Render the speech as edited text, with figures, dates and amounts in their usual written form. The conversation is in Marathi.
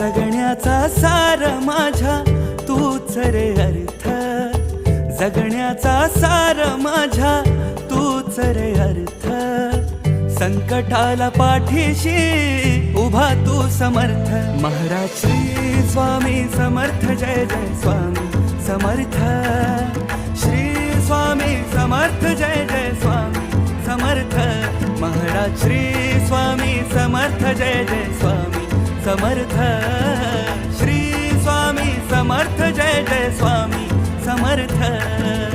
जगण्याचा सार माझ्या तूच रे अर्थ, जगण्याचा सार माझ्या तूच रे अर्थ. संकटाला पाठीशी उभा तू समर्थ. महाराज श्री स्वामी समर्थ, जय जय स्वामी समर्थ. श्री स्वामी समर्थ, जय जय स्वामी समर्थ. महाराज श्री स्वामी समर्थ, जय जय स्वामी समर्थ. श्री स्वामी समर्थ, जय जय स्वामी समर्थ.